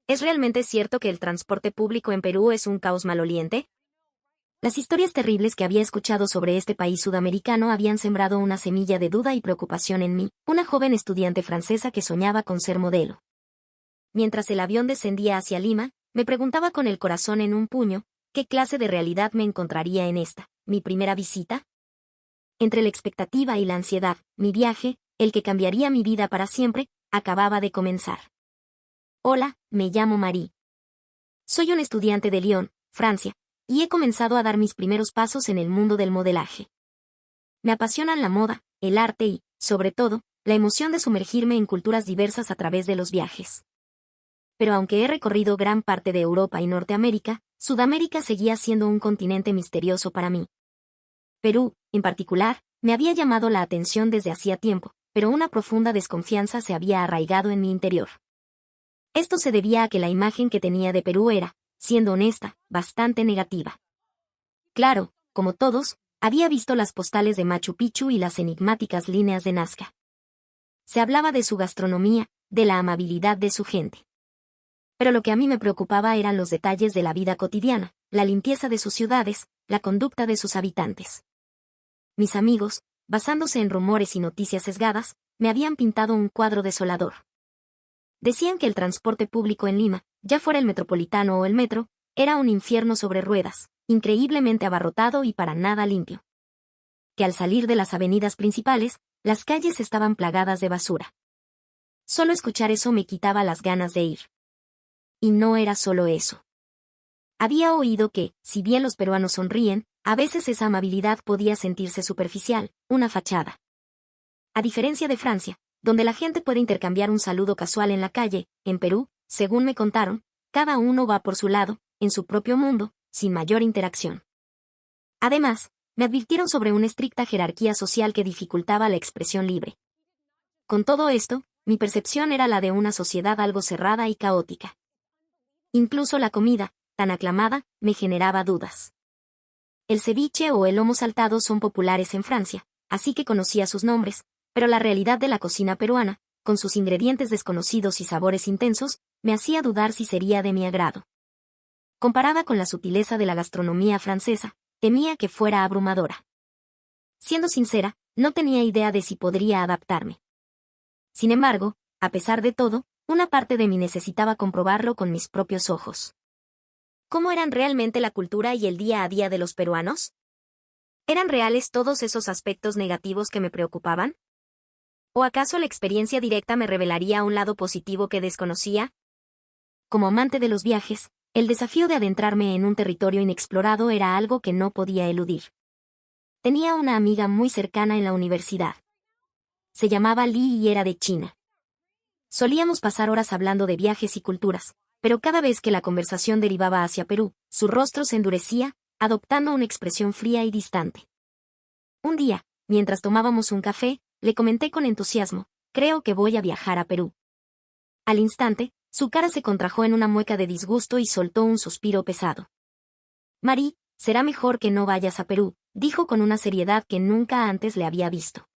¿Es realmente cierto que el transporte público en Perú es un caos maloliente? Las historias terribles que había escuchado sobre este país sudamericano habían sembrado una semilla de duda y preocupación en mí, una joven estudiante francesa que soñaba con ser modelo. Mientras el avión descendía hacia Lima, me preguntaba con el corazón en un puño, ¿qué clase de realidad me encontraría en esta, mi primera visita? Entre la expectativa y la ansiedad, mi viaje, el que cambiaría mi vida para siempre, acababa de comenzar. Hola, me llamo Marie. Soy un estudiante de Lyon, Francia, y he comenzado a dar mis primeros pasos en el mundo del modelaje. Me apasionan la moda, el arte y, sobre todo, la emoción de sumergirme en culturas diversas a través de los viajes. Pero aunque he recorrido gran parte de Europa y Norteamérica, Sudamérica seguía siendo un continente misterioso para mí. Perú, en particular, me había llamado la atención desde hacía tiempo, pero una profunda desconfianza se había arraigado en mi interior. Esto se debía a que la imagen que tenía de Perú era, siendo honesta, bastante negativa. Claro, como todos, había visto las postales de Machu Picchu y las enigmáticas líneas de Nazca. Se hablaba de su gastronomía, de la amabilidad de su gente. Pero lo que a mí me preocupaba eran los detalles de la vida cotidiana, la limpieza de sus ciudades, la conducta de sus habitantes. Mis amigos, basándose en rumores y noticias sesgadas, me habían pintado un cuadro desolador. Decían que el transporte público en Lima, ya fuera el metropolitano o el metro, era un infierno sobre ruedas, increíblemente abarrotado y para nada limpio. Que al salir de las avenidas principales, las calles estaban plagadas de basura. Solo escuchar eso me quitaba las ganas de ir. Y no era solo eso. Había oído que, si bien los peruanos sonríen, a veces esa amabilidad podía sentirse superficial, una fachada. A diferencia de Francia, donde la gente puede intercambiar un saludo casual en la calle, en Perú, según me contaron, cada uno va por su lado, en su propio mundo, sin mayor interacción. Además, me advirtieron sobre una estricta jerarquía social que dificultaba la expresión libre. Con todo esto, mi percepción era la de una sociedad algo cerrada y caótica. Incluso la comida, tan aclamada, me generaba dudas. El ceviche o el lomo saltado son populares en Francia, así que conocía sus nombres, pero la realidad de la cocina peruana, con sus ingredientes desconocidos y sabores intensos, me hacía dudar si sería de mi agrado. Comparada con la sutileza de la gastronomía francesa, temía que fuera abrumadora. Siendo sincera, no tenía idea de si podría adaptarme. Sin embargo, a pesar de todo, una parte de mí necesitaba comprobarlo con mis propios ojos. ¿Cómo eran realmente la cultura y el día a día de los peruanos? ¿Eran reales todos esos aspectos negativos que me preocupaban? ¿O acaso la experiencia directa me revelaría un lado positivo que desconocía? Como amante de los viajes, el desafío de adentrarme en un territorio inexplorado era algo que no podía eludir. Tenía una amiga muy cercana en la universidad. Se llamaba Li y era de China. Solíamos pasar horas hablando de viajes y culturas, pero cada vez que la conversación derivaba hacia Perú, su rostro se endurecía, adoptando una expresión fría y distante. Un día, mientras tomábamos un café, le comenté con entusiasmo, creo que voy a viajar a Perú. Al instante, su cara se contrajo en una mueca de disgusto y soltó un suspiro pesado. Marie, será mejor que no vayas a Perú, dijo con una seriedad que nunca antes le había visto.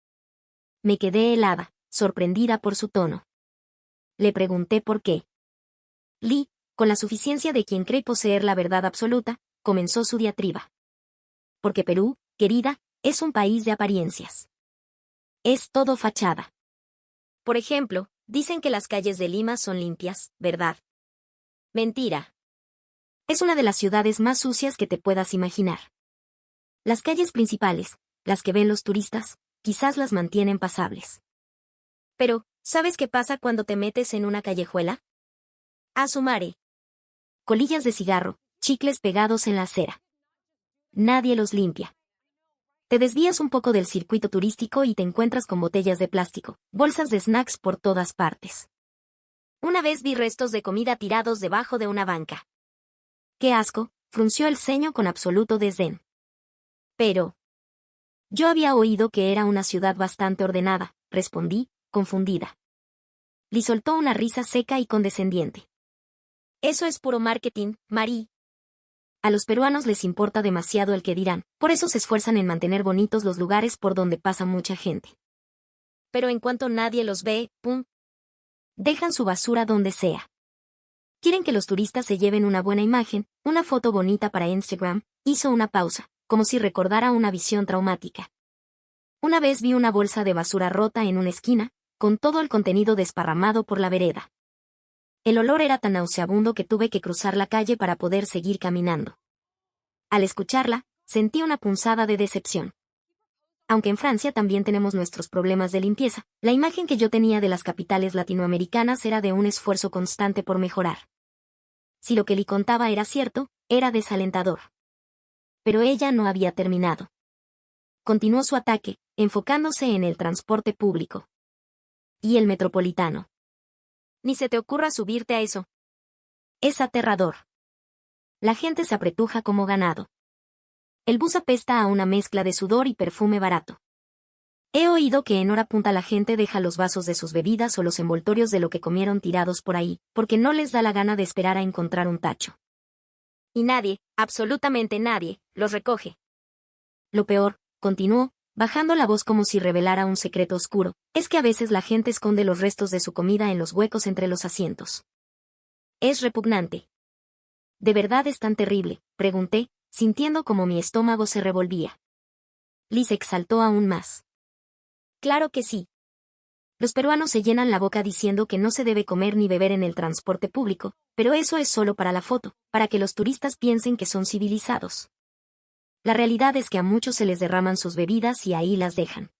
Me quedé helada, sorprendida por su tono. Le pregunté por qué. Li, con la suficiencia de quien cree poseer la verdad absoluta, comenzó su diatriba. Porque Perú, querida, es un país de apariencias. Es todo fachada. Por ejemplo, dicen que las calles de Lima son limpias, ¿verdad? Mentira. Es una de las ciudades más sucias que te puedas imaginar. Las calles principales, las que ven los turistas, quizás las mantienen pasables. Pero, ¿sabes qué pasa cuando te metes en una callejuela? A su mare. Colillas de cigarro, chicles pegados en la acera. Nadie los limpia. Te desvías un poco del circuito turístico y te encuentras con botellas de plástico, bolsas de snacks por todas partes. Una vez vi restos de comida tirados debajo de una banca. ¡Qué asco!, frunció el ceño con absoluto desdén. Pero yo había oído que era una ciudad bastante ordenada, respondí, confundida. Li soltó una risa seca y condescendiente. Eso es puro marketing, Marie. A los peruanos les importa demasiado el que dirán, por eso se esfuerzan en mantener bonitos los lugares por donde pasa mucha gente. Pero en cuanto nadie los ve, ¡pum!, dejan su basura donde sea. Quieren que los turistas se lleven una buena imagen, una foto bonita para Instagram. Hizo una pausa, como si recordara una visión traumática. Una vez vi una bolsa de basura rota en una esquina, con todo el contenido desparramado por la vereda. El olor era tan nauseabundo que tuve que cruzar la calle para poder seguir caminando. Al escucharla, sentí una punzada de decepción. Aunque en Francia también tenemos nuestros problemas de limpieza, la imagen que yo tenía de las capitales latinoamericanas era de un esfuerzo constante por mejorar. Si lo que Lee contaba era cierto, era desalentador. Pero ella no había terminado. Continuó su ataque, enfocándose en el transporte público. Y el metropolitano. Ni se te ocurra subirte a eso. Es aterrador. La gente se apretuja como ganado. El bus apesta a una mezcla de sudor y perfume barato. He oído que en hora punta la gente deja los vasos de sus bebidas o los envoltorios de lo que comieron tirados por ahí, porque no les da la gana de esperar a encontrar un tacho. Y nadie, absolutamente nadie, los recoge. Lo peor, continuó, bajando la voz como si revelara un secreto oscuro, es que a veces la gente esconde los restos de su comida en los huecos entre los asientos. Es repugnante. ¿De verdad es tan terrible?, pregunté, sintiendo como mi estómago se revolvía. Lee se exaltó aún más. Claro que sí. Los peruanos se llenan la boca diciendo que no se debe comer ni beber en el transporte público, pero eso es solo para la foto, para que los turistas piensen que son civilizados. La realidad es que a muchos se les derraman sus bebidas y ahí las dejan.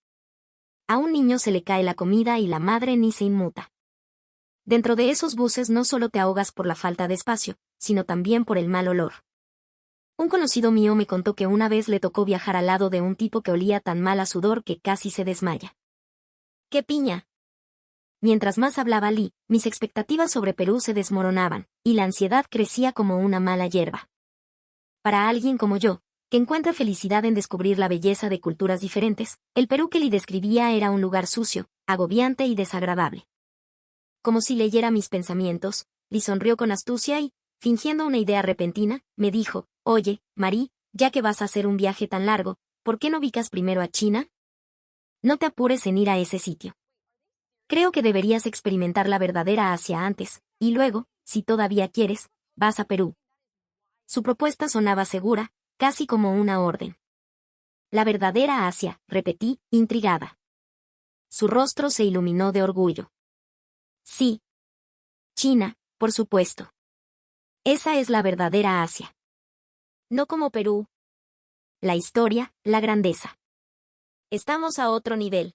A un niño se le cae la comida y la madre ni se inmuta. Dentro de esos buses no solo te ahogas por la falta de espacio, sino también por el mal olor. Un conocido mío me contó que una vez le tocó viajar al lado de un tipo que olía tan mal a sudor que casi se desmaya. ¡Qué piña! Mientras más hablaba Lee, mis expectativas sobre Perú se desmoronaban, y la ansiedad crecía como una mala hierba. Para alguien como yo, que encuentra felicidad en descubrir la belleza de culturas diferentes, el Perú que Lee describía era un lugar sucio, agobiante y desagradable. Como si leyera mis pensamientos, Lee sonrió con astucia y, fingiendo una idea repentina, me dijo: «Oye, Marie, ya que vas a hacer un viaje tan largo, ¿por qué no ubicas primero a China? No te apures en ir a ese sitio. Creo que deberías experimentar la verdadera Asia antes, y luego, si todavía quieres, vas a Perú». Su propuesta sonaba segura, casi como una orden. La verdadera Asia, repetí, intrigada. Su rostro se iluminó de orgullo. Sí. China, por supuesto. Esa es la verdadera Asia. No como Perú. La historia, la grandeza. Estamos a otro nivel.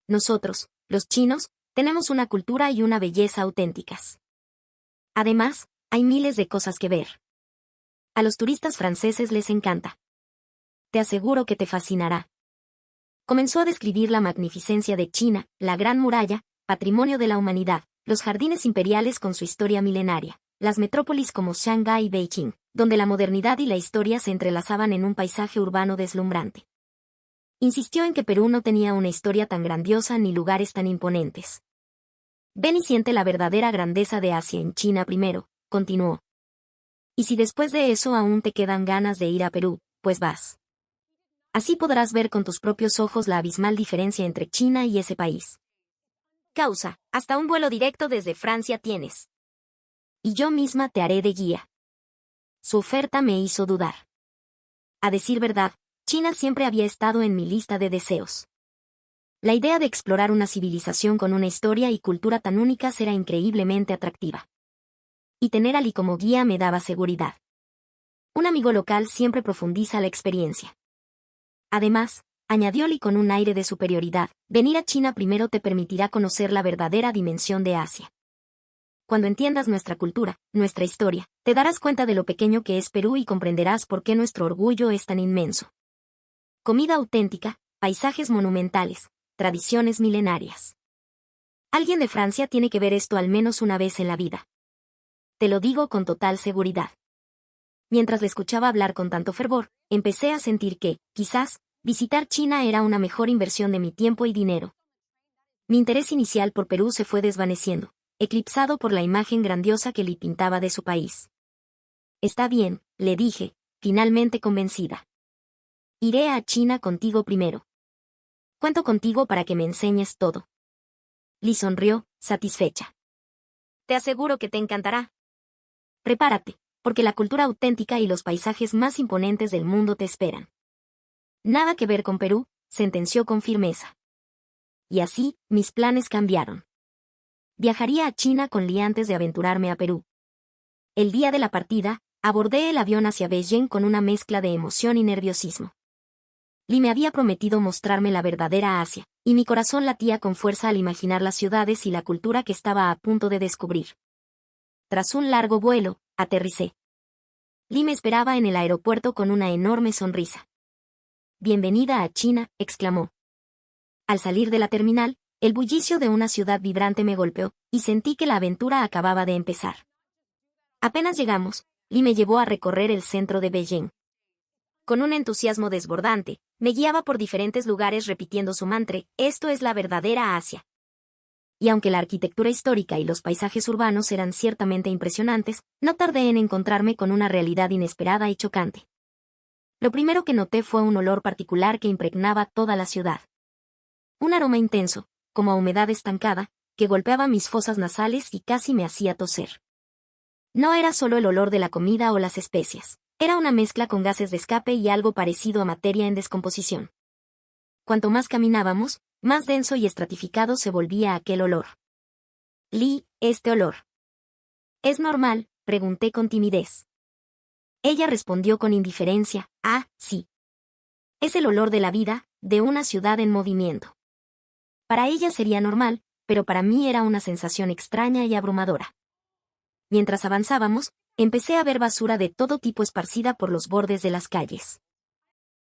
Nosotros, los chinos, tenemos una cultura y una belleza auténticas. Además, hay miles de cosas que ver. A los turistas franceses les encanta. Te aseguro que te fascinará. Comenzó a describir la magnificencia de China, la Gran Muralla, patrimonio de la humanidad, los jardines imperiales con su historia milenaria, las metrópolis como Shanghái y Beijing, donde la modernidad y la historia se entrelazaban en un paisaje urbano deslumbrante. Insistió en que Perú no tenía una historia tan grandiosa ni lugares tan imponentes. Ven y siente la verdadera grandeza de Asia en China primero, continuó. Y si después de eso aún te quedan ganas de ir a Perú, pues vas. Así podrás ver con tus propios ojos la abismal diferencia entre China y ese país. Causa, hasta un vuelo directo desde Francia tienes. Y yo misma te haré de guía. Su oferta me hizo dudar. A decir verdad, China siempre había estado en mi lista de deseos. La idea de explorar una civilización con una historia y cultura tan únicas era increíblemente atractiva. Y tener a Lee como guía me daba seguridad. Un amigo local siempre profundiza la experiencia. Además, añadió Lee con un aire de superioridad, venir a China primero te permitirá conocer la verdadera dimensión de Asia. Cuando entiendas nuestra cultura, nuestra historia, te darás cuenta de lo pequeño que es Perú y comprenderás por qué nuestro orgullo es tan inmenso. Comida auténtica, paisajes monumentales, tradiciones milenarias. Alguien de Francia tiene que ver esto al menos una vez en la vida. Te lo digo con total seguridad. Mientras le escuchaba hablar con tanto fervor, empecé a sentir que, quizás, visitar China era una mejor inversión de mi tiempo y dinero. Mi interés inicial por Perú se fue desvaneciendo, eclipsado por la imagen grandiosa que Lee pintaba de su país. Está bien, le dije, finalmente convencida. Iré a China contigo primero. Cuento contigo para que me enseñes todo. Lee sonrió, satisfecha. Te aseguro que te encantará. Prepárate, porque la cultura auténtica y los paisajes más imponentes del mundo te esperan. Nada que ver con Perú, sentenció con firmeza. Y así, mis planes cambiaron. Viajaría a China con Li antes de aventurarme a Perú. El día de la partida, abordé el avión hacia Beijing con una mezcla de emoción y nerviosismo. Li me había prometido mostrarme la verdadera Asia, y mi corazón latía con fuerza al imaginar las ciudades y la cultura que estaba a punto de descubrir. Tras un largo vuelo, aterricé. Li me esperaba en el aeropuerto con una enorme sonrisa. «Bienvenida a China», exclamó. Al salir de la terminal, el bullicio de una ciudad vibrante me golpeó, y sentí que la aventura acababa de empezar. Apenas llegamos, Li me llevó a recorrer el centro de Beijing. Con un entusiasmo desbordante, me guiaba por diferentes lugares repitiendo su mantra: «Esto es la verdadera Asia». Y aunque la arquitectura histórica y los paisajes urbanos eran ciertamente impresionantes, no tardé en encontrarme con una realidad inesperada y chocante. Lo primero que noté fue un olor particular que impregnaba toda la ciudad. Un aroma intenso, como a humedad estancada, que golpeaba mis fosas nasales y casi me hacía toser. No era solo el olor de la comida o las especias, era una mezcla con gases de escape y algo parecido a materia en descomposición. Cuanto más caminábamos, más denso y estratificado se volvía aquel olor. «Li, este olor. ¿Es normal?», pregunté con timidez. Ella respondió con indiferencia: «Ah, sí. Es el olor de la vida, de una ciudad en movimiento». Para ella sería normal, pero para mí era una sensación extraña y abrumadora. Mientras avanzábamos, empecé a ver basura de todo tipo esparcida por los bordes de las calles.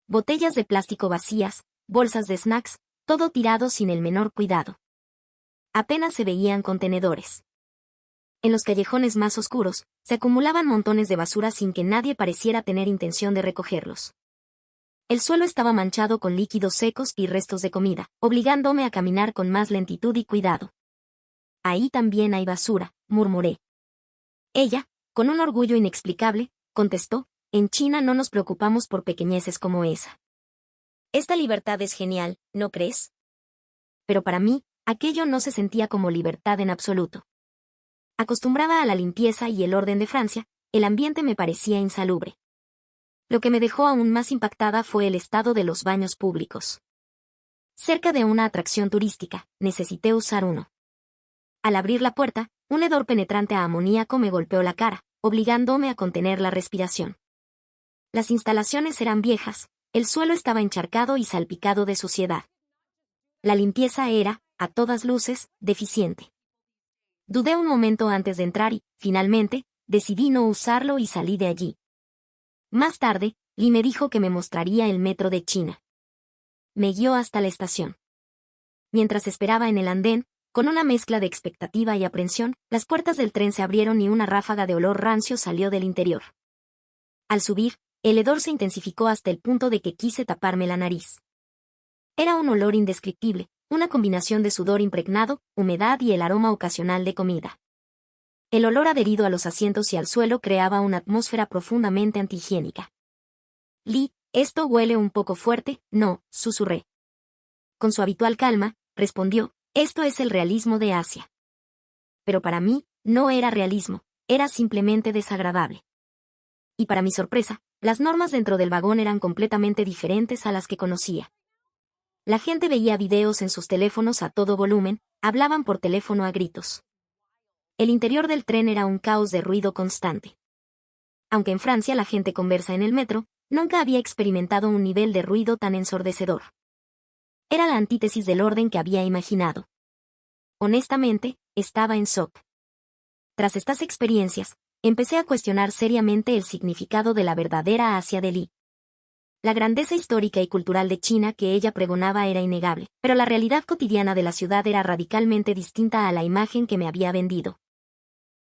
Botellas de plástico vacías, bolsas de snacks, todo tirado sin el menor cuidado. Apenas se veían contenedores. En los callejones más oscuros, se acumulaban montones de basura sin que nadie pareciera tener intención de recogerlos. El suelo estaba manchado con líquidos secos y restos de comida, obligándome a caminar con más lentitud y cuidado. «Ahí también hay basura», murmuré. Ella, con un orgullo inexplicable, contestó: «En China no nos preocupamos por pequeñeces como esa». Esta libertad es genial, ¿no crees? Pero para mí, aquello no se sentía como libertad en absoluto. Acostumbrada a la limpieza y el orden de Francia, el ambiente me parecía insalubre. Lo que me dejó aún más impactada fue el estado de los baños públicos. Cerca de una atracción turística, necesité usar uno. Al abrir la puerta, un hedor penetrante a amoníaco me golpeó la cara, obligándome a contener la respiración. Las instalaciones eran viejas, el suelo estaba encharcado y salpicado de suciedad. La limpieza era, a todas luces, deficiente. Dudé un momento antes de entrar y, finalmente, decidí no usarlo y salí de allí. Más tarde, Li me dijo que me mostraría el metro de China. Me guió hasta la estación. Mientras esperaba en el andén, con una mezcla de expectativa y aprensión, las puertas del tren se abrieron y una ráfaga de olor rancio salió del interior. Al subir, el hedor se intensificó hasta el punto de que quise taparme la nariz. Era un olor indescriptible, una combinación de sudor impregnado, humedad y el aroma ocasional de comida. El olor adherido a los asientos y al suelo creaba una atmósfera profundamente antihigiénica. «Li, esto huele un poco fuerte», «No», susurré. Con su habitual calma, respondió: «Esto es el realismo de Asia». Pero para mí, no era realismo, era simplemente desagradable. Y para mi sorpresa, las normas dentro del vagón eran completamente diferentes a las que conocía. La gente veía videos en sus teléfonos a todo volumen, hablaban por teléfono a gritos. El interior del tren era un caos de ruido constante. Aunque en Francia la gente conversa en el metro, nunca había experimentado un nivel de ruido tan ensordecedor. Era la antítesis del orden que había imaginado. Honestamente, estaba en shock. Tras estas experiencias, empecé a cuestionar seriamente el significado de la verdadera Asia de Li. La grandeza histórica y cultural de China que ella pregonaba era innegable, pero la realidad cotidiana de la ciudad era radicalmente distinta a la imagen que me había vendido.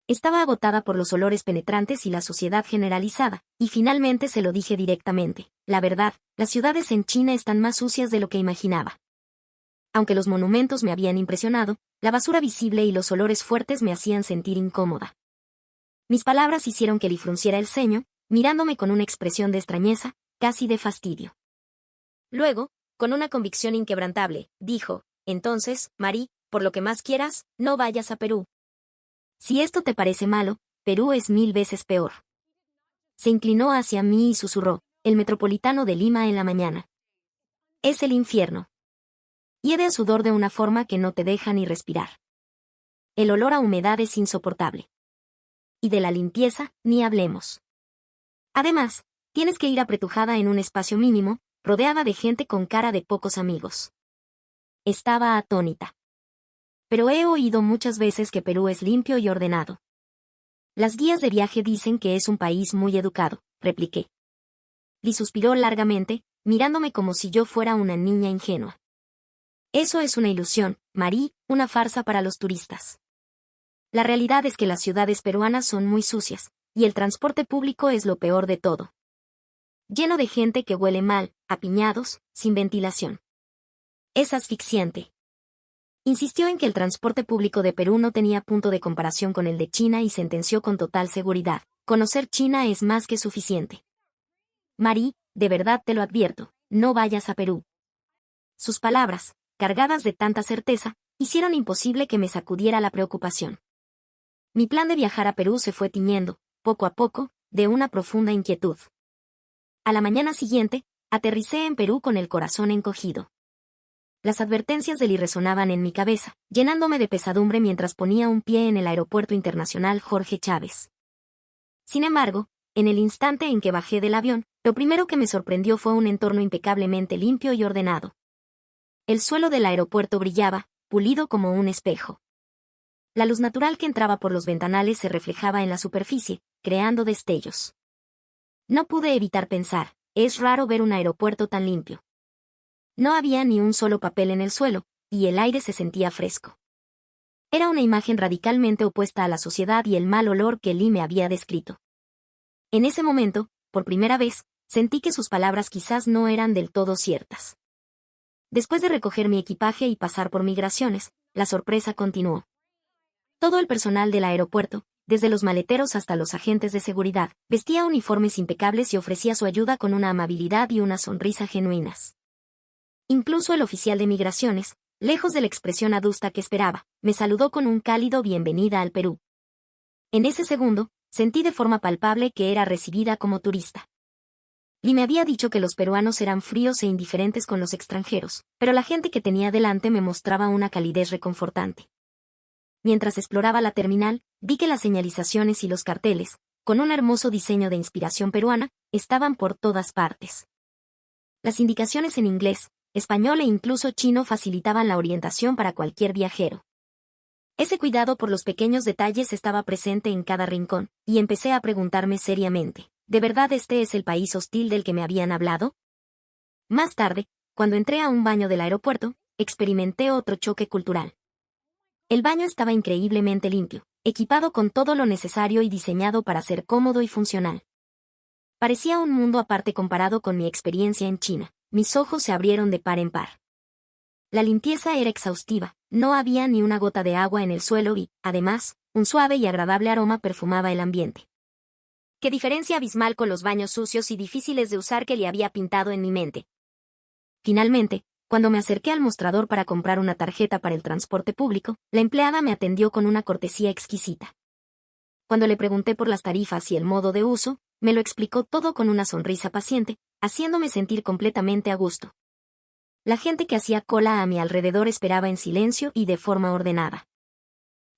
Estaba agotada por los olores penetrantes y la suciedad generalizada, y finalmente se lo dije directamente: «La verdad, las ciudades en China están más sucias de lo que imaginaba». Aunque los monumentos me habían impresionado, la basura visible y los olores fuertes me hacían sentir incómoda. Mis palabras hicieron que Li frunciera el ceño, mirándome con una expresión de extrañeza, casi de fastidio. Luego, con una convicción inquebrantable, dijo: «Entonces, Marie, por lo que más quieras, no vayas a Perú. Si esto te parece malo, Perú es 1000 veces peor. Se inclinó hacia mí y susurró, el Metropolitano de Lima en la mañana. Es el infierno. Hiede a sudor de una forma que no te deja ni respirar. El olor a humedad es insoportable. Y de la limpieza, ni hablemos. Además, tienes que ir apretujada en un espacio mínimo, rodeada de gente con cara de pocos amigos. Estaba atónita. Pero he oído muchas veces que Perú es limpio y ordenado. Las guías de viaje dicen que es un país muy educado, repliqué. Li suspiró largamente, mirándome como si yo fuera una niña ingenua. Eso es una ilusión, Marí, una farsa para los turistas. La realidad es que las ciudades peruanas son muy sucias, y el transporte público es lo peor de todo. Lleno de gente que huele mal, apiñados, sin ventilación. Es asfixiante. Insistió en que el transporte público de Perú no tenía punto de comparación con el de China y sentenció con total seguridad, conocer China es más que suficiente. Marí, de verdad te lo advierto, no vayas a Perú. Sus palabras, cargadas de tanta certeza, hicieron imposible que me sacudiera la preocupación. Mi plan de viajar a Perú se fue tiñendo, poco a poco, de una profunda inquietud. A la mañana siguiente, aterricé en Perú con el corazón encogido. Las advertencias de Li resonaban en mi cabeza, llenándome de pesadumbre mientras ponía un pie en el Aeropuerto Internacional Jorge Chávez. Sin embargo, en el instante en que bajé del avión, lo primero que me sorprendió fue un entorno impecablemente limpio y ordenado. El suelo del aeropuerto brillaba, pulido como un espejo. La luz natural que entraba por los ventanales se reflejaba en la superficie, creando destellos. No pude evitar pensar, es raro ver un aeropuerto tan limpio. No había ni un solo papel en el suelo, y el aire se sentía fresco. Era una imagen radicalmente opuesta a la suciedad y el mal olor que Li me había descrito. En ese momento, por primera vez, sentí que sus palabras quizás no eran del todo ciertas. Después de recoger mi equipaje y pasar por migraciones, la sorpresa continuó. Todo el personal del aeropuerto, desde los maleteros hasta los agentes de seguridad, vestía uniformes impecables y ofrecía su ayuda con una amabilidad y una sonrisa genuinas. Incluso el oficial de migraciones, lejos de la expresión adusta que esperaba, me saludó con un cálido bienvenida al Perú. En ese segundo, sentí de forma palpable que era recibida como turista. Y me había dicho que los peruanos eran fríos e indiferentes con los extranjeros, pero la gente que tenía delante me mostraba una calidez reconfortante. Mientras exploraba la terminal, vi que las señalizaciones y los carteles, con un hermoso diseño de inspiración peruana, estaban por todas partes. Las indicaciones en inglés, español e incluso chino facilitaban la orientación para cualquier viajero. Ese cuidado por los pequeños detalles estaba presente en cada rincón, y empecé a preguntarme seriamente, ¿de verdad este es el país hostil del que me habían hablado? Más tarde, cuando entré a un baño del aeropuerto, experimenté otro choque cultural. El baño estaba increíblemente limpio, equipado con todo lo necesario y diseñado para ser cómodo y funcional. Parecía un mundo aparte comparado con mi experiencia en China. Mis ojos se abrieron de par en par. La limpieza era exhaustiva, no había ni una gota de agua en el suelo y, además, un suave y agradable aroma perfumaba el ambiente. Qué diferencia abismal con los baños sucios y difíciles de usar que le había pintado en mi mente. Finalmente, cuando me acerqué al mostrador para comprar una tarjeta para el transporte público, la empleada me atendió con una cortesía exquisita. Cuando le pregunté por las tarifas y el modo de uso, me lo explicó todo con una sonrisa paciente, haciéndome sentir completamente a gusto. La gente que hacía cola a mi alrededor esperaba en silencio y de forma ordenada.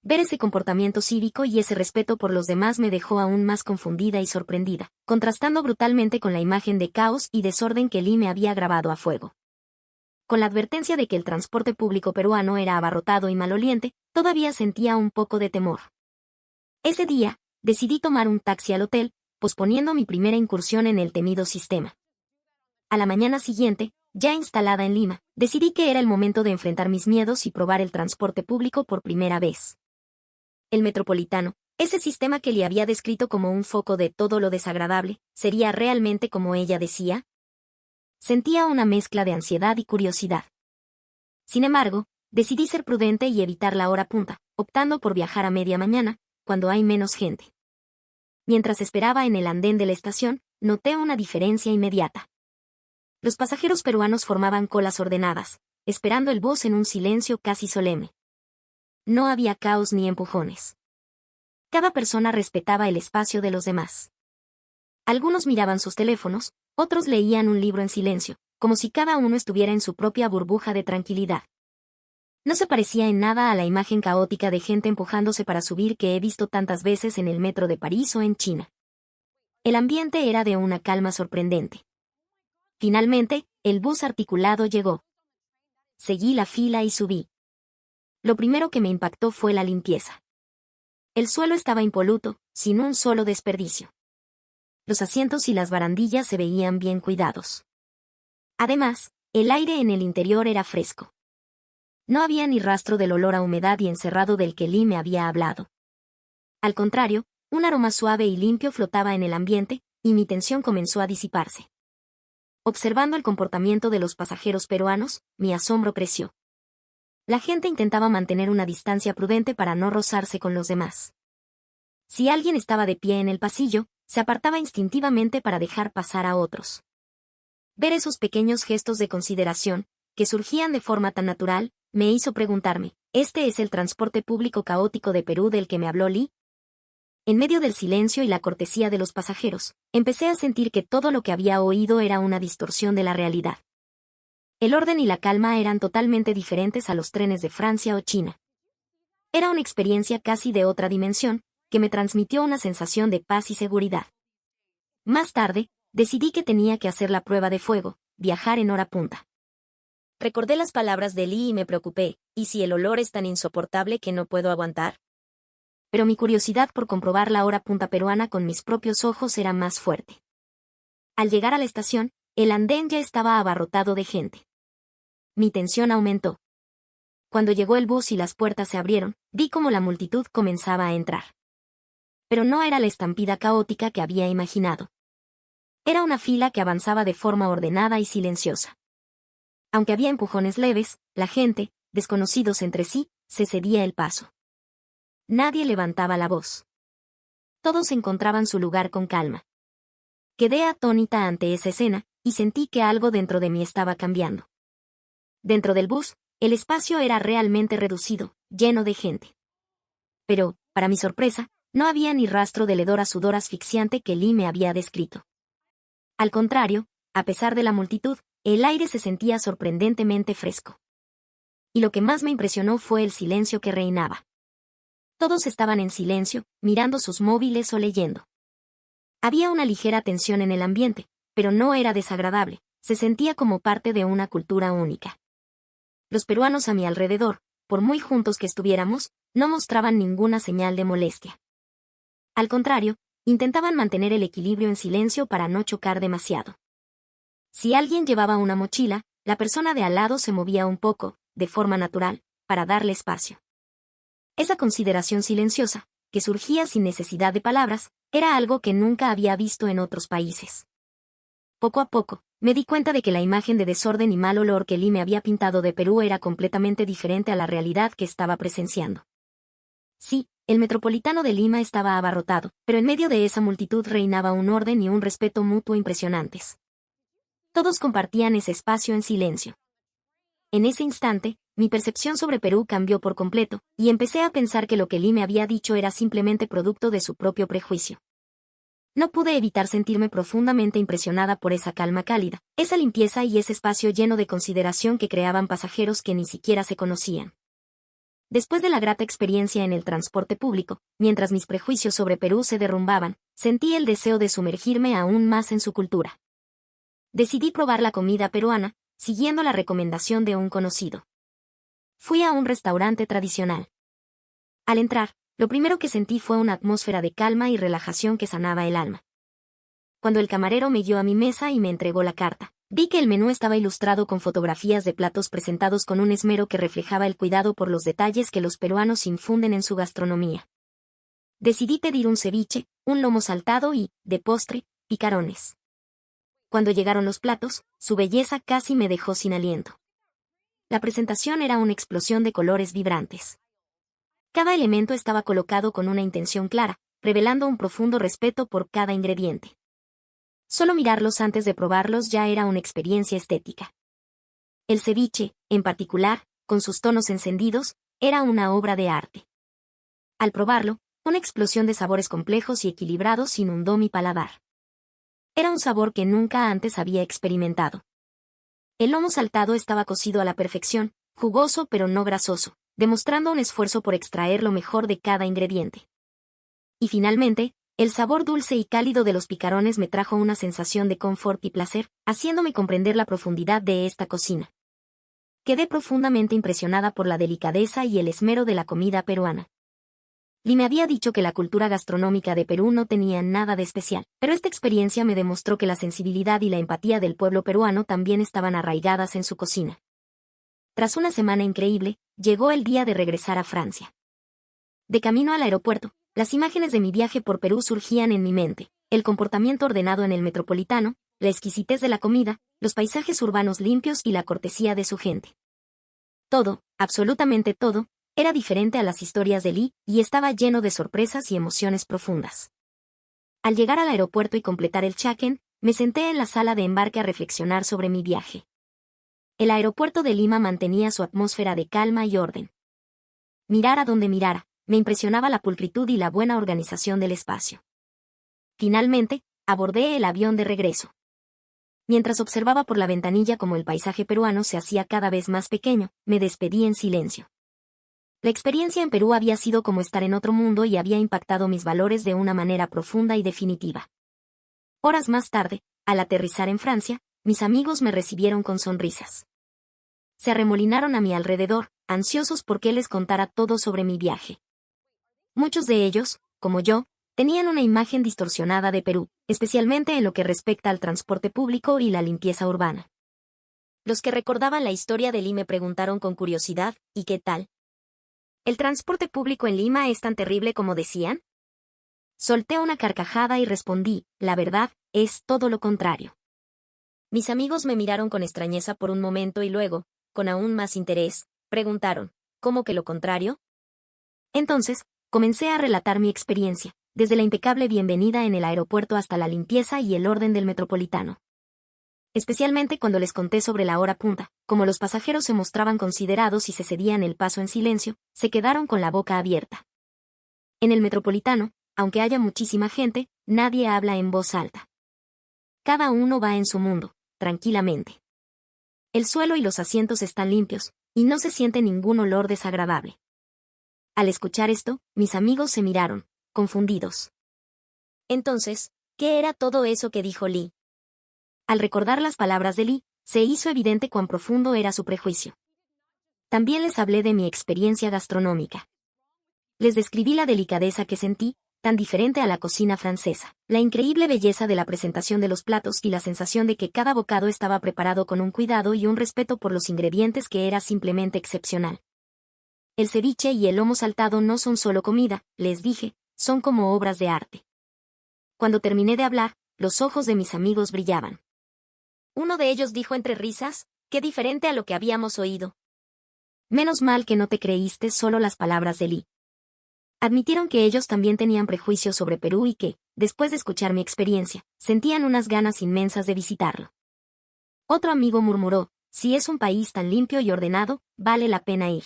Ver ese comportamiento cívico y ese respeto por los demás me dejó aún más confundida y sorprendida, contrastando brutalmente con la imagen de caos y desorden que Li me había grabado a fuego. Con la advertencia de que el transporte público peruano era abarrotado y maloliente, todavía sentía un poco de temor. Ese día, decidí tomar un taxi al hotel, posponiendo mi primera incursión en el temido sistema. A la mañana siguiente, ya instalada en Lima, decidí que era el momento de enfrentar mis miedos y probar el transporte público por primera vez. El Metropolitano, ese sistema que le había descrito como un foco de todo lo desagradable, ¿sería realmente como ella decía? Sentía una mezcla de ansiedad y curiosidad. Sin embargo, decidí ser prudente y evitar la hora punta, optando por viajar a media mañana, cuando hay menos gente. Mientras esperaba en el andén de la estación, noté una diferencia inmediata. Los pasajeros peruanos formaban colas ordenadas, esperando el bus en un silencio casi solemne. No había caos ni empujones. Cada persona respetaba el espacio de los demás. Algunos miraban sus teléfonos, otros leían un libro en silencio, como si cada uno estuviera en su propia burbuja de tranquilidad. No se parecía en nada a la imagen caótica de gente empujándose para subir que he visto tantas veces en el metro de París o en China. El ambiente era de una calma sorprendente. Finalmente, el bus articulado llegó. Seguí la fila y subí. Lo primero que me impactó fue la limpieza. El suelo estaba impoluto, sin un solo desperdicio. Los asientos y las barandillas se veían bien cuidados. Además, el aire en el interior era fresco. No había ni rastro del olor a humedad y encerrado del que Lee me había hablado. Al contrario, un aroma suave y limpio flotaba en el ambiente, y mi tensión comenzó a disiparse. Observando el comportamiento de los pasajeros peruanos, mi asombro creció. La gente intentaba mantener una distancia prudente para no rozarse con los demás. Si alguien estaba de pie en el pasillo, se apartaba instintivamente para dejar pasar a otros. Ver esos pequeños gestos de consideración, que surgían de forma tan natural, me hizo preguntarme, ¿este es el transporte público caótico de Perú del que me habló Lee? En medio del silencio y la cortesía de los pasajeros, empecé a sentir que todo lo que había oído era una distorsión de la realidad. El orden y la calma eran totalmente diferentes a los trenes de Francia o China. Era una experiencia casi de otra dimensión, que me transmitió una sensación de paz y seguridad. Más tarde, decidí que tenía que hacer la prueba de fuego, viajar en hora punta. Recordé las palabras de Lee y me preocupé, ¿y si el olor es tan insoportable que no puedo aguantar? Pero mi curiosidad por comprobar la hora punta peruana con mis propios ojos era más fuerte. Al llegar a la estación, el andén ya estaba abarrotado de gente. Mi tensión aumentó. Cuando llegó el bus y las puertas se abrieron, vi cómo la multitud comenzaba a entrar. Pero no era la estampida caótica que había imaginado. Era una fila que avanzaba de forma ordenada y silenciosa. Aunque había empujones leves, la gente, desconocidos entre sí, se cedía el paso. Nadie levantaba la voz. Todos encontraban su lugar con calma. Quedé atónita ante esa escena, y sentí que algo dentro de mí estaba cambiando. Dentro del bus, el espacio era realmente reducido, lleno de gente. Pero, para mi sorpresa, no había ni rastro del hedor a sudor asfixiante que Lee me había descrito. Al contrario, a pesar de la multitud, el aire se sentía sorprendentemente fresco. Y lo que más me impresionó fue el silencio que reinaba. Todos estaban en silencio, mirando sus móviles o leyendo. Había una ligera tensión en el ambiente, pero no era desagradable, se sentía como parte de una cultura única. Los peruanos a mi alrededor, por muy juntos que estuviéramos, no mostraban ninguna señal de molestia. Al contrario, intentaban mantener el equilibrio en silencio para no chocar demasiado. Si alguien llevaba una mochila, la persona de al lado se movía un poco, de forma natural, para darle espacio. Esa consideración silenciosa, que surgía sin necesidad de palabras, era algo que nunca había visto en otros países. Poco a poco, me di cuenta de que la imagen de desorden y mal olor que Lee me había pintado de Perú era completamente diferente a la realidad que estaba presenciando. Sí, el Metropolitano de Lima estaba abarrotado, pero en medio de esa multitud reinaba un orden y un respeto mutuo impresionantes. Todos compartían ese espacio en silencio. En ese instante, mi percepción sobre Perú cambió por completo, y empecé a pensar que lo que Lee me había dicho era simplemente producto de su propio prejuicio. No pude evitar sentirme profundamente impresionada por esa calma cálida, esa limpieza y ese espacio lleno de consideración que creaban pasajeros que ni siquiera se conocían. Después de la grata experiencia en el transporte público, mientras mis prejuicios sobre Perú se derrumbaban, sentí el deseo de sumergirme aún más en su cultura. Decidí probar la comida peruana, siguiendo la recomendación de un conocido. Fui a un restaurante tradicional. Al entrar, lo primero que sentí fue una atmósfera de calma y relajación que sanaba el alma. Cuando el camarero me guió a mi mesa y me entregó la carta, vi que el menú estaba ilustrado con fotografías de platos presentados con un esmero que reflejaba el cuidado por los detalles que los peruanos infunden en su gastronomía. Decidí pedir un ceviche, un lomo saltado y, de postre, picarones. Cuando llegaron los platos, su belleza casi me dejó sin aliento. La presentación era una explosión de colores vibrantes. Cada elemento estaba colocado con una intención clara, revelando un profundo respeto por cada ingrediente. Solo mirarlos antes de probarlos ya era una experiencia estética. El ceviche, en particular, con sus tonos encendidos, era una obra de arte. Al probarlo, Una explosión de sabores complejos y equilibrados inundó mi paladar. Era un sabor que nunca antes había experimentado. El lomo saltado estaba cocido a la perfección, jugoso pero no grasoso, demostrando un esfuerzo por extraer lo mejor de cada ingrediente. Y finalmente, el sabor dulce y cálido de los picarones me trajo una sensación de confort y placer, haciéndome comprender la profundidad de esta cocina. Quedé profundamente impresionada por la delicadeza y el esmero de la comida peruana. Lee me había dicho que la cultura gastronómica de Perú no tenía nada de especial, pero esta experiencia me demostró que la sensibilidad y la empatía del pueblo peruano también estaban arraigadas en su cocina. Tras una semana increíble, llegó el día de regresar a Francia. De camino al aeropuerto, las imágenes de mi viaje por Perú surgían en mi mente: el comportamiento ordenado en el metropolitano, la exquisitez de la comida, los paisajes urbanos limpios y la cortesía de su gente. Todo, absolutamente todo, era diferente a las historias de Lee, y estaba lleno de sorpresas y emociones profundas. Al llegar al aeropuerto y completar el check-in, me senté en la sala de embarque a reflexionar sobre mi viaje. El aeropuerto de Lima mantenía su atmósfera de calma y orden. Mirara donde mirara, me impresionaba la pulcritud y la buena organización del espacio. Finalmente, abordé el avión de regreso. Mientras observaba por la ventanilla cómo el paisaje peruano se hacía cada vez más pequeño, me despedí en silencio. La experiencia en Perú había sido como estar en otro mundo y había impactado mis valores de una manera profunda y definitiva. Horas más tarde, al aterrizar en Francia, mis amigos me recibieron con sonrisas. Se arremolinaron a mi alrededor, ansiosos por que les contara todo sobre mi viaje. Muchos de ellos, como yo, tenían una imagen distorsionada de Perú, especialmente en lo que respecta al transporte público y la limpieza urbana. Los que recordaban la historia de Lee me preguntaron con curiosidad: ¿y qué tal? ¿El transporte público en Lima es tan terrible como decían? Solté una carcajada y respondí: la verdad, es todo lo contrario. Mis amigos me miraron con extrañeza por un momento y luego, con aún más interés, preguntaron: ¿cómo que lo contrario? Entonces, comencé a relatar mi experiencia, desde la impecable bienvenida en el aeropuerto hasta la limpieza y el orden del metropolitano. Especialmente cuando les conté sobre la hora punta, como los pasajeros se mostraban considerados y se cedían el paso en silencio, se quedaron con la boca abierta. En el metropolitano, aunque haya muchísima gente, nadie habla en voz alta. Cada uno va en su mundo, tranquilamente. El suelo y los asientos están limpios, y no se siente ningún olor desagradable. Al escuchar esto, mis amigos se miraron, confundidos. Entonces, ¿qué era todo eso que dijo Lee? Al recordar las palabras de Lee, se hizo evidente cuán profundo era su prejuicio. También les hablé de mi experiencia gastronómica. Les describí la delicadeza que sentí, tan diferente a la cocina francesa, la increíble belleza de la presentación de los platos y la sensación de que cada bocado estaba preparado con un cuidado y un respeto por los ingredientes que era simplemente excepcional. El ceviche y el lomo saltado no son solo comida, les dije, son como obras de arte. Cuando terminé de hablar, los ojos de mis amigos brillaban. Uno de ellos dijo entre risas: qué diferente a lo que habíamos oído. Menos mal que no te creíste solo las palabras de Lee. Admitieron que ellos también tenían prejuicios sobre Perú y que, después de escuchar mi experiencia, sentían unas ganas inmensas de visitarlo. Otro amigo murmuró: si es un país tan limpio y ordenado, vale la pena ir.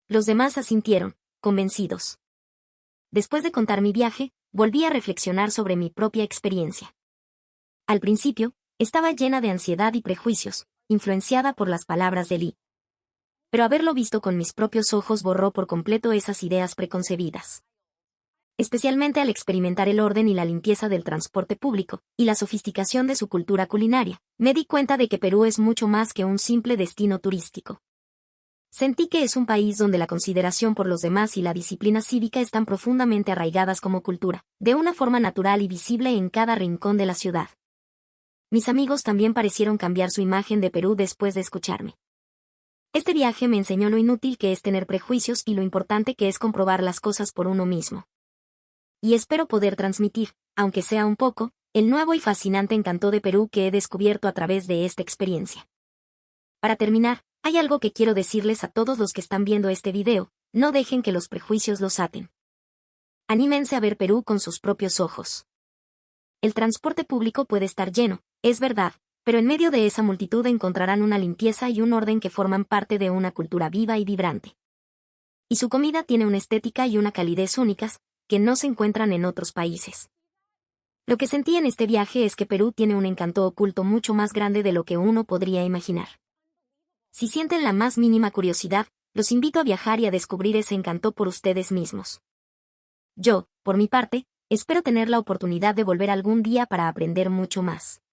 Los demás asintieron, convencidos. Después de contar mi viaje, volví a reflexionar sobre mi propia experiencia. Al principio, estaba llena de ansiedad y prejuicios, influenciada por las palabras de Lee. Pero haberlo visto con mis propios ojos borró por completo esas ideas preconcebidas. Especialmente al experimentar el orden y la limpieza del transporte público, y la sofisticación de su cultura culinaria, me di cuenta de que Perú es mucho más que un simple destino turístico. Sentí que es un país donde la consideración por los demás y la disciplina cívica están profundamente arraigadas como cultura, de una forma natural y visible en cada rincón de la ciudad. Mis amigos también parecieron cambiar su imagen de Perú después de escucharme. Este viaje me enseñó lo inútil que es tener prejuicios y lo importante que es comprobar las cosas por uno mismo. Y espero poder transmitir, aunque sea un poco, el nuevo y fascinante encanto de Perú que he descubierto a través de esta experiencia. Para terminar, hay algo que quiero decirles a todos los que están viendo este video: no dejen que los prejuicios los aten. Anímense a ver Perú con sus propios ojos. El transporte público puede estar lleno, es verdad, pero en medio de esa multitud encontrarán una limpieza y un orden que forman parte de una cultura viva y vibrante. Y su comida tiene una estética y una calidez únicas, que no se encuentran en otros países. Lo que sentí en este viaje es que Perú tiene un encanto oculto mucho más grande de lo que uno podría imaginar. Si sienten la más mínima curiosidad, los invito a viajar y a descubrir ese encanto por ustedes mismos. Yo, por mi parte, espero tener la oportunidad de volver algún día para aprender mucho más.